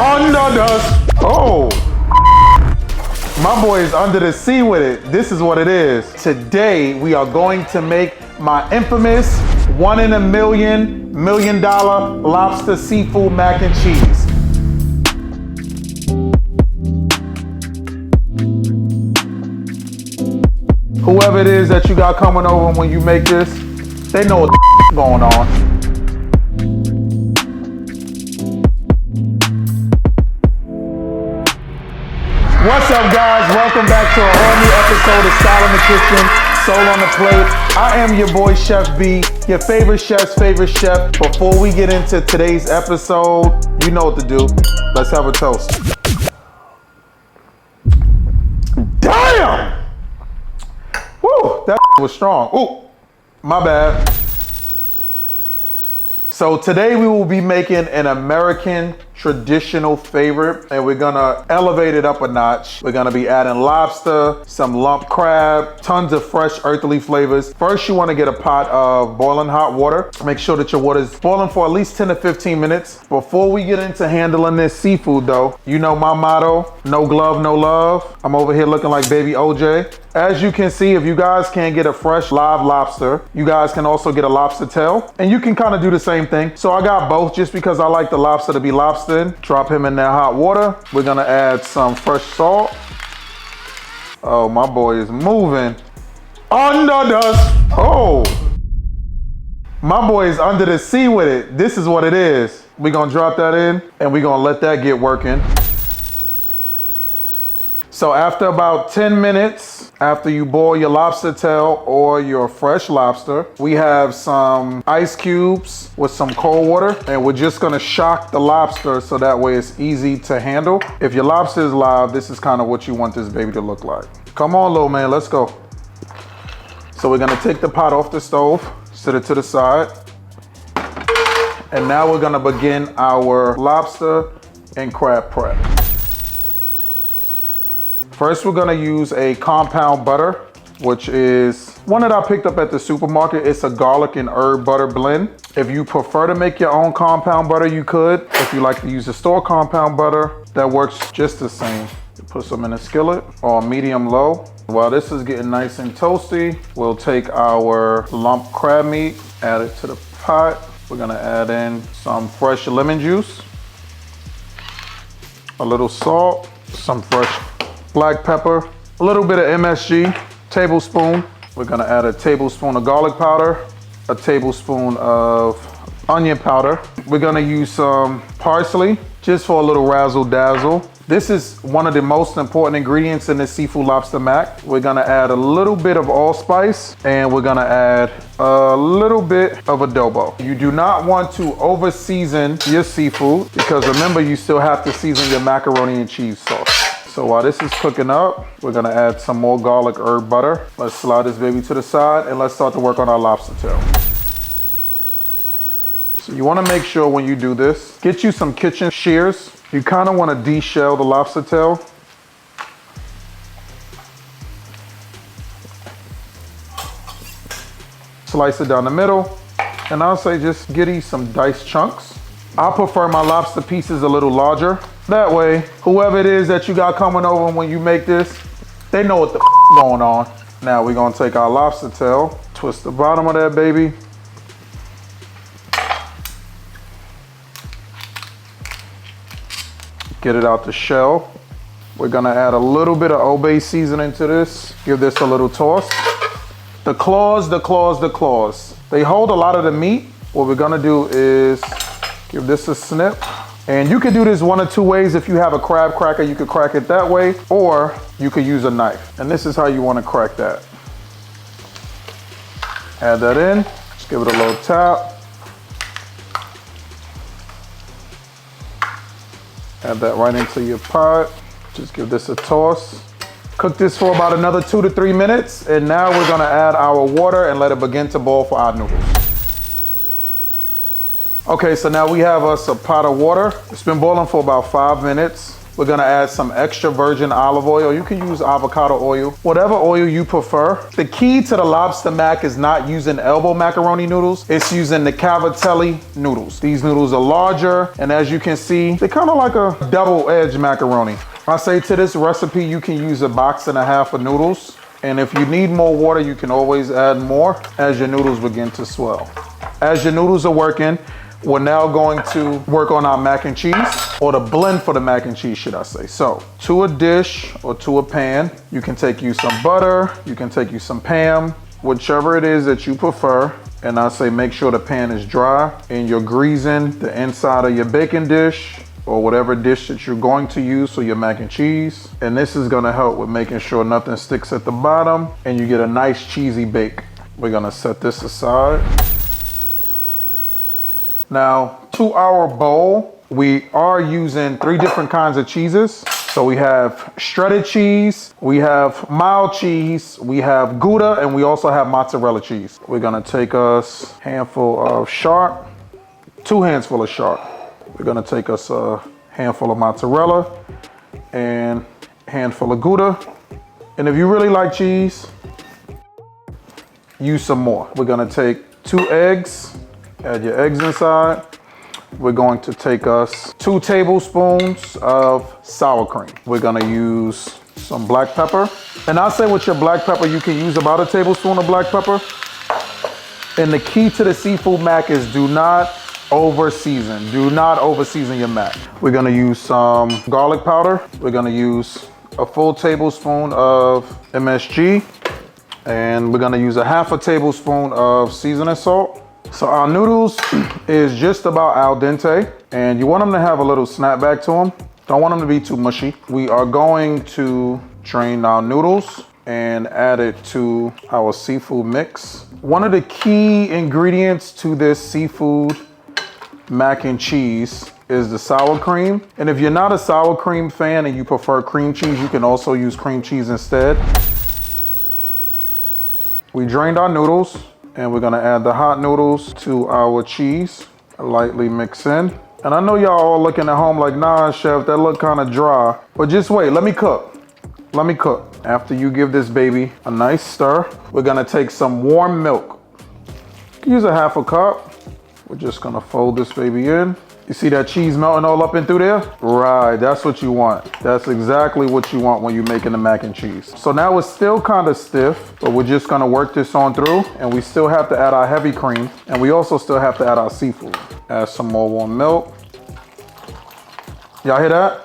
Under the... Oh. My boy is under the sea with it. This is what it is. Today, we are going to make my infamous $1 in a million lobster seafood mac and cheese. Whoever it is that you got coming over when you make this, they know what's going on. What's up, guys? Welcome back to a whole new episode of Style in the Kitchen, Soul on the Plate. I am your boy, Chef B, your favorite chef's favorite chef. Before we get into today's episode, you know what to do. Let's have a toast. Damn! Woo, that was strong. Ooh, my bad. So today we will be making an American traditional favorite, and we're gonna elevate it up a notch. We're gonna be adding lobster, some lump crab, tons of fresh earthly flavors. First, you wanna get a pot of boiling hot water. Make sure that your water is boiling for at least 10 to 15 minutes. Before we get into handling this seafood though, you know my motto, no glove, no love. I'm over here looking like baby OJ. As you can see, if you guys can't get a fresh live lobster, you guys can also get a lobster tail, and you can kind of do the same thing. So I got both just because I like the lobster to be lobstered. Drop him in that hot water. We're gonna add some fresh salt. Oh, my boy is moving. Under the... Oh. My boy is under the sea with it. This is what it is. We're gonna drop that in, and we're gonna let that get working. So after about 10 minutes, after you boil your lobster tail or your fresh lobster, we have some ice cubes with some cold water, and we're just gonna shock the lobster so that way it's easy to handle. If your lobster is live, this is kind of what you want this baby to look like. Come on, little man, let's go. So we're gonna take the pot off the stove, set it to the side, and now we're gonna begin our lobster and crab prep. First, we're gonna use a compound butter, which is one that I picked up at the supermarket. It's a garlic and herb butter blend. If you prefer to make your own compound butter, you could. If you like to use the store compound butter, that works just the same. You put some in a skillet or medium low. While this is getting nice and toasty, we'll take our lump crab meat, add it to the pot. We're gonna add in some fresh lemon juice, a little salt, some fresh black pepper, a little bit of MSG, tablespoon. We're gonna add a tablespoon of garlic powder, a tablespoon of onion powder. We're gonna use some parsley, just for a little razzle dazzle. This is one of the most important ingredients in the seafood lobster mac. We're gonna add a little bit of allspice, and we're gonna add a little bit of adobo. You do not want to over season your seafood, because remember, you still have to season your macaroni and cheese sauce. So while this is cooking up, we're gonna add some more garlic herb butter. Let's slide this baby to the side, and let's start to work on our lobster tail. So you wanna make sure when you do this, get you some kitchen shears. You kinda wanna de-shell the lobster tail. Slice it down the middle, and I'll say just get you some diced chunks. I prefer my lobster pieces a little larger. That way, whoever it is that you got coming over when you make this, they know what the going on. Now we're gonna take our lobster tail, twist the bottom of that baby. Get it out the shell. We're gonna add a little bit of Old Bay seasoning to this. Give this a little toss. The claws. They hold a lot of the meat. What we're gonna do is give this a snip. And you can do this one of two ways. If you have a crab cracker, you could crack it that way, or you could use a knife. And this is how you want to crack that. Add that in, just give it a little tap. Add that right into your pot. Just give this a toss. Cook this for about another 2 to 3 minutes. And now we're gonna add our water and let it begin to boil for our noodles. Okay, so now we have us a pot of water. It's been boiling for about 5 minutes. We're gonna add some extra virgin olive oil. You can use avocado oil, whatever oil you prefer. The key to the lobster mac is not using elbow macaroni noodles. It's using the cavatelli noodles. These noodles are larger, and as you can see, they're kind of like a double-edged macaroni. I say to this recipe, you can use 1.5 boxes of noodles. And if you need more water, you can always add more as your noodles begin to swell. As your noodles are working, we're now going to work on our mac and cheese, or the blend for the mac and cheese, should I say. So to a dish or to a pan, you can take you some butter, you can take you some Pam, whichever it is that you prefer. And I say make sure the pan is dry and you're greasing the inside of your baking dish or whatever dish that you're going to use for your mac and cheese. And this is gonna help with making sure nothing sticks at the bottom and you get a nice cheesy bake. We're gonna set this aside. Now, to our bowl, we are using 3 different kinds of cheeses. So we have shredded cheese, we have mild cheese, we have Gouda, and we also have mozzarella cheese. We're gonna take us a handful of sharp, 2 handsful of sharp. We're gonna take us a handful of mozzarella and a handful of Gouda. And if you really like cheese, use some more. We're gonna take 2 eggs. Add your eggs inside. We're going to take us 2 tablespoons of sour cream. We're gonna use some black pepper. And I'll say with your black pepper, you can use about 1 tablespoon of black pepper. And the key to the seafood mac is do not over season. Do not over season your mac. We're gonna use some garlic powder. We're gonna use a full tablespoon of MSG. And we're gonna use 1/2 tablespoon of seasoning salt. So our noodles is just about al dente, and you want them to have a little snapback to them. Don't want them to be too mushy. We are going to drain our noodles and add it to our seafood mix. One of the key ingredients to this seafood mac and cheese is the sour cream. And if you're not a sour cream fan and you prefer cream cheese, you can also use cream cheese instead. We drained our noodles. And we're gonna add the hot noodles to our cheese, lightly mix in. And I know y'all all looking at home like, nah, chef, that look kind of dry. But just wait, let me cook. Let me cook. After you give this baby a nice stir, we're gonna take some warm milk. Use 1/2 cup. We're just gonna fold this baby in. You see that cheese melting all up in through there? Right, that's what you want. That's exactly what you want when you're making the mac and cheese. So now it's still kind of stiff, but we're just gonna work this on through, and we still have to add our heavy cream, and we also still have to add our seafood. Add some more warm milk. Y'all hear that?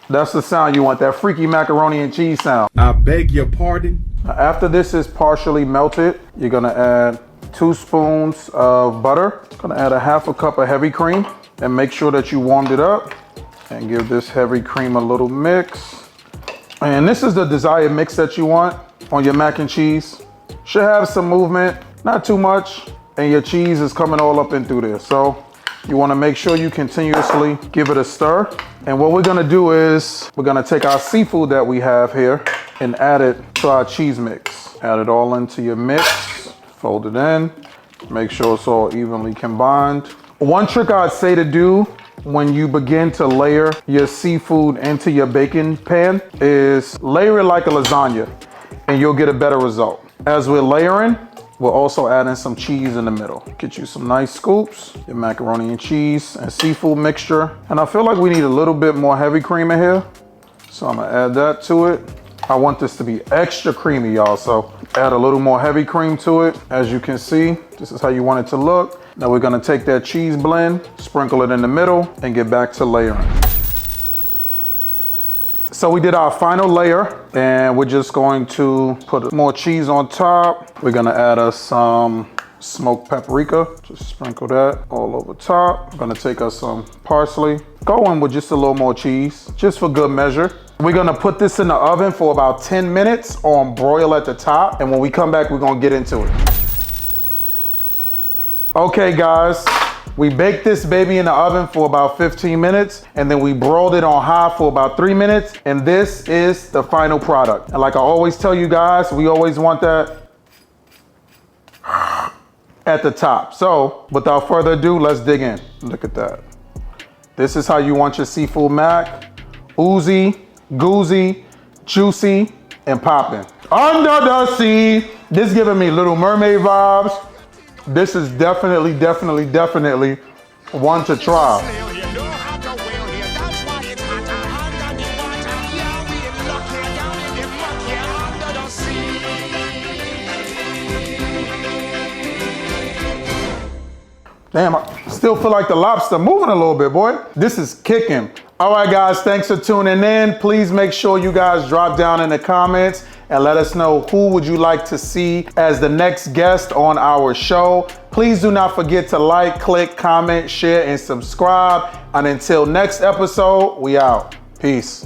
That's the sound you want, that freaky macaroni and cheese sound. I beg your pardon? Now, after this is partially melted, you're gonna add 2 spoons of butter. Gonna add 1/2 cup of heavy cream and make sure that you warmed it up and give this heavy cream a little mix. And this is the desired mix that you want on your mac and cheese. Should have some movement, not too much, and your cheese is coming all up in through there. So you wanna make sure you continuously give it a stir. And what we're gonna do is we're gonna take our seafood that we have here and add it to our cheese mix. Add it all into your mix, fold it in, make sure it's all evenly combined. One trick I'd say to do when you begin to layer your seafood into your baking pan is layer it like a lasagna and you'll get a better result. As we're layering, we're also adding some cheese in the middle. Get you some nice scoops, your macaroni and cheese and seafood mixture. And I feel like we need a little bit more heavy cream in here. So I'm gonna add that to it. I want this to be extra creamy, y'all. So add a little more heavy cream to it. As you can see, this is how you want it to look. Now we're gonna take that cheese blend, sprinkle it in the middle, and get back to layering. So we did our final layer, and we're just going to put more cheese on top. We're gonna add us some smoked paprika. Just sprinkle that all over top. We're gonna take us some parsley. Go in with just a little more cheese, just for good measure. We're gonna put this in the oven for about 10 minutes on broil at the top. And when we come back, we're gonna get into it. Okay guys, we baked this baby in the oven for about 15 minutes and then we broiled it on high for about 3 minutes. And this is the final product. And like I always tell you guys, we always want that at the top. So without further ado, let's dig in. Look at that. This is how you want your seafood mac. Oozy, goozy, juicy, and popping. Under the sea. This giving me Little Mermaid vibes. This is definitely one to try. Damn, I still feel like the lobster moving a little bit, boy. This is kicking. All right, guys, thanks for tuning in. Please make sure you guys drop down in the comments and let us know who would you like to see as the next guest on our show. Please do not forget to like, click, comment, share, and subscribe. And until next episode, we out. Peace.